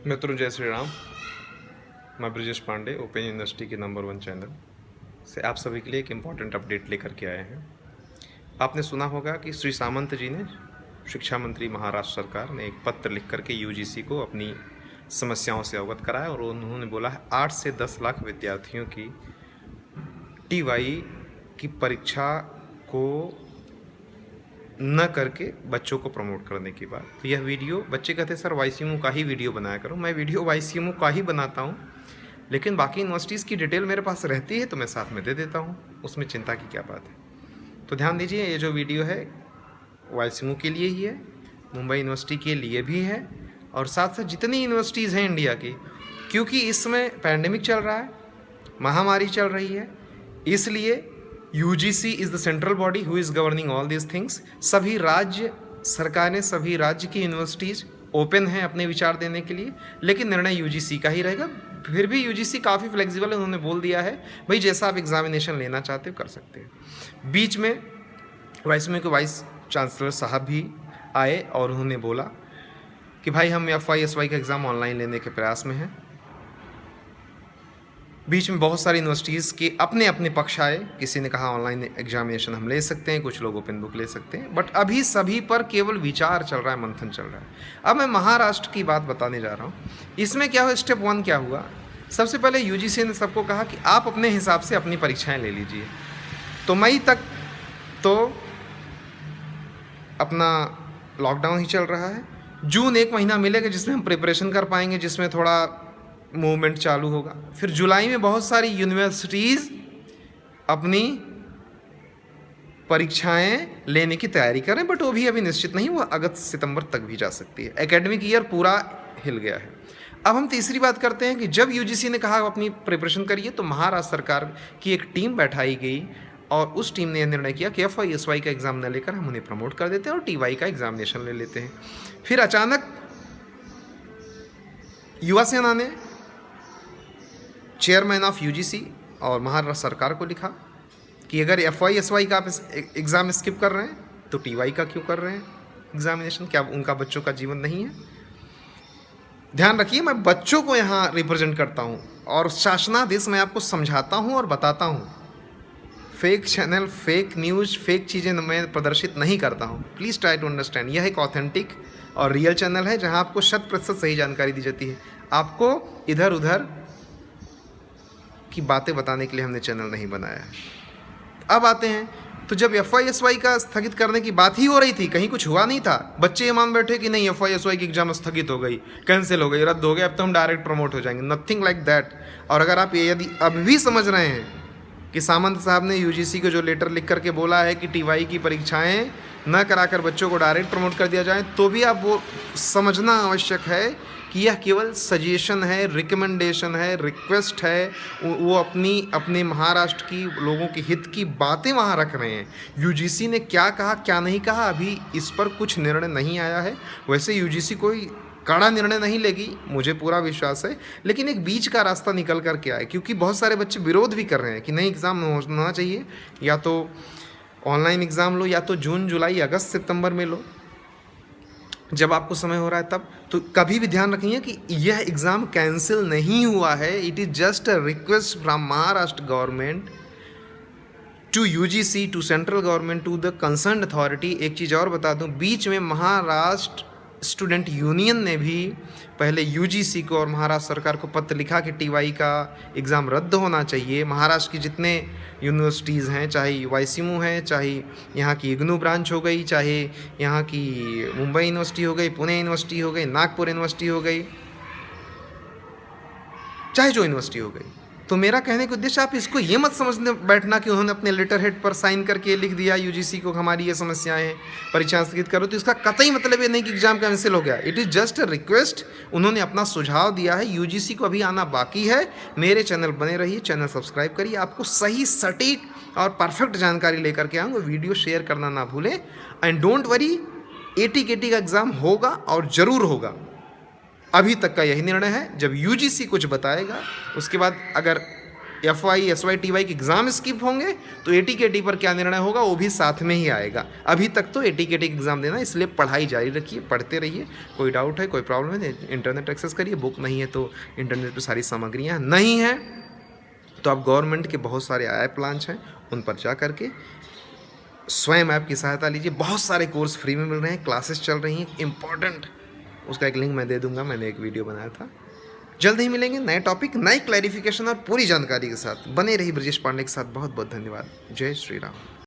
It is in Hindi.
मित्रों जय श्री राम। मैं ब्रजेश पांडे ओपन यूनिवर्सिटी के नंबर 1 चैनल से आप सभी के लिए एक इम्पॉर्टेंट अपडेट लेकर के आए हैं। आपने सुना होगा कि श्री सामंत जी ने, शिक्षा मंत्री महाराष्ट्र सरकार ने, एक पत्र लिख करके यूजीसी को अपनी समस्याओं से अवगत कराया और उन्होंने बोला है 8 से 10 लाख विद्यार्थियों की टीवाई की परीक्षा को न करके बच्चों को प्रमोट करने की बात। तो यह वीडियो, बच्चे कहते हैं सर वाईसीएमओ का ही वीडियो बनाया करो। मैं वीडियो वाईसीएमओ का ही बनाता हूँ, लेकिन बाकी यूनिवर्सिटीज़ की डिटेल मेरे पास रहती है तो मैं साथ में दे देता हूँ, उसमें चिंता की क्या बात है। तो ध्यान दीजिए, ये जो वीडियो है वाईसीएमओ के लिए ही है, मुंबई यूनिवर्सिटी के लिए भी है और साथ साथ जितनी यूनिवर्सिटीज़ हैं इंडिया की, क्योंकि इसमें पैंडेमिक चल रहा है, महामारी चल रही है, इसलिए UGC is the central body who is governing all these things. सभी राज्य सरकारें, सभी राज्य की यूनिवर्सिटीज़ ओपन हैं अपने विचार देने के लिए, लेकिन निर्णय यूजीसी का ही रहेगा। फिर भी यूजीसी काफ़ी फ्लेक्सिबल है, उन्होंने बोल दिया है भाई जैसा आप एग्जामिनेशन लेना चाहते हो कर सकते हैं। बीच में वाईसीएमओ के वाइस चांसलर साहब भी आए और उन्होंने बोला कि भाई हम FY/SY का एग्ज़ाम ऑनलाइन लेने के प्रयास में हैं। बीच में बहुत सारी यूनिवर्सिटीज़ के अपने अपने पक्ष आए, किसी ने कहा ऑनलाइन एग्जामिनेशन हम ले सकते हैं, कुछ लोग ओपन बुक ले सकते हैं, बट अभी सभी पर केवल विचार चल रहा है, मंथन चल रहा है। अब मैं महाराष्ट्र की बात बताने जा रहा हूँ। इसमें क्या हुआ, स्टेप 1 क्या हुआ, सबसे पहले यूजीसी ने सबको कहा कि आप अपने हिसाब से अपनी परीक्षाएँ ले लीजिए। तो मई तक तो अपना लॉकडाउन ही चल रहा है। जून 1 महीना मिलेगा जिसमें हम प्रिपरेशन कर पाएंगे, जिसमें थोड़ा मूवमेंट चालू होगा। फिर जुलाई में बहुत सारी यूनिवर्सिटीज़ अपनी परीक्षाएं लेने की तैयारी करें, बट वो भी अभी निश्चित नहीं, वो अगस्त सितंबर तक भी जा सकती है। एकेडमिक ईयर पूरा हिल गया है। अब हम तीसरी बात करते हैं कि जब यूजीसी ने कहा अपनी प्रिपरेशन करिए, तो महाराष्ट्र सरकार की एक टीम बैठाई गई और उस टीम ने यह निर्णय किया कि FY/SY का एग्ज़ाम न लेकर हम उन्हें प्रमोट कर देते हैं और TY का एग्जामिनेशन ले लेते हैं। फिर अचानक युवा सेना ने चेयरमैन ऑफ यूजीसी और महाराष्ट्र सरकार को लिखा कि अगर FY/SY का आप एग्ज़ाम स्किप कर रहे हैं तो TY का क्यों कर रहे हैं एग्जामिनेशन, क्या उनका बच्चों का जीवन नहीं है। ध्यान रखिए, मैं बच्चों को यहाँ रिप्रेजेंट करता हूँ और शासनादेश मैं आपको समझाता हूँ और बताता हूँ। Fake channel, fake news, fake चीज़ें मैं प्रदर्शित नहीं करता हूँ। Please try to understand. यह एक ऑथेंटिक और रियल चैनल है जहाँ आपको 100% सही जानकारी दी जाती है। आपको इधर उधर की बातें बताने के लिए हमने चैनल नहीं बनाया है। अब आते हैं, तो जब FY/SY का स्थगित करने की बात ही हो रही थी, कहीं कुछ हुआ नहीं था, बच्चे ये मान बैठे कि नहीं FY/SY की एग्जाम स्थगित हो गई, कैंसिल हो गई, रद्द हो गई, अब तो हम डायरेक्ट प्रमोट हो जाएंगे। Nothing like that. और अगर आप यदि अब भी समझ रहे हैं कि सामंत साहब ने यूजीसी को जो लेटर लिख करके बोला है कि TY की परीक्षाएं न कराकर बच्चों को डायरेक्ट प्रमोट कर दिया जाए, तो भी आप वो समझना आवश्यक है कि यह केवल सजेशन है, रिकमेंडेशन है, रिक्वेस्ट है। वो अपने महाराष्ट्र की लोगों के हित की बातें वहाँ रख रहे हैं। यूजीसी ने क्या कहा क्या नहीं कहा, अभी इस पर कुछ निर्णय नहीं आया है। वैसे यूजीसी कोई कड़ा निर्णय नहीं लेगी, मुझे पूरा विश्वास है, लेकिन एक बीच का रास्ता निकल कर के आए, क्योंकि बहुत सारे बच्चे विरोध भी कर रहे हैं कि नहीं एग्ज़ाम होना चाहिए, या तो ऑनलाइन एग्ज़ाम लो, या तो जून जुलाई अगस्त सितंबर में लो, जब आपको समय हो रहा है तब। तो कभी भी ध्यान रखिए कि यह एग्ज़ाम कैंसिल नहीं हुआ है। It is just a request from Maharashtra government to UGC, to central government, to the concern authority. एक चीज़ और बता दूं, बीच में महाराष्ट्र स्टूडेंट यूनियन ने भी पहले यूजीसी को और महाराष्ट्र सरकार को पत्र लिखा कि TY का एग्ज़ाम रद्द होना चाहिए। महाराष्ट्र की जितने यूनिवर्सिटीज़ हैं, चाहे वाईसीएमओ है, चाहे यहाँ की इग्नू ब्रांच हो गई, चाहे यहाँ की मुंबई यूनिवर्सिटी हो गई, पुणे यूनिवर्सिटी हो गई, नागपुर यूनिवर्सिटी हो गई, चाहे जो यूनिवर्सिटी हो गई, तो मेरा कहने का उद्देश्य आप इसको ये मत समझने बैठना कि उन्होंने अपने लेटर हेड पर साइन करके लिख दिया यूजीसी को हमारी ये समस्याएं हैं, परीक्षा स्थगित करो, तो इसका कतई मतलब ये नहीं कि एग्जाम कैंसिल हो गया। It is just a request. उन्होंने अपना सुझाव दिया है, यूजीसी को अभी आना बाकी है। मेरे चैनल बने रहिए, चैनल सब्सक्राइब करिए, आपको सही सटीक और परफेक्ट जानकारी लेकर के आऊँगा। वीडियो शेयर करना ना भूलें एंड डोंट वरी, AT-KT का एग्ज़ाम होगा और ज़रूर होगा। अभी तक का यही निर्णय है। जब यूजीसी कुछ बताएगा, उसके बाद अगर FY SY TY के एग्ज़ाम स्किप होंगे तो AT KT पर क्या निर्णय होगा वो भी साथ में ही आएगा। अभी तक तो AT KT एग्ज़ाम देना, इसलिए पढ़ाई जारी रखिए, पढ़ते रहिए। कोई डाउट है, कोई प्रॉब्लम है, इंटरनेट एक्सेस करिए। बुक नहीं है तो इंटरनेट पर सारी सामग्रियाँ नहीं हैं तो आप गवर्नमेंट के बहुत सारे ऐप लॉन्च हैं, उन पर जा करके स्वयं ऐप की सहायता लीजिए। बहुत सारे कोर्स फ्री में मिल रहे हैं, क्लासेस चल रही हैं इम्पॉर्टेंट, उसका एक लिंक मैं दे दूंगा, मैंने एक वीडियो बनाया था। जल्द ही मिलेंगे नए टॉपिक, नई क्लैरिफिकेशन और पूरी जानकारी के साथ। बने रही ब्रजेश पांडे के साथ। बहुत बहुत धन्यवाद। जय श्री राम।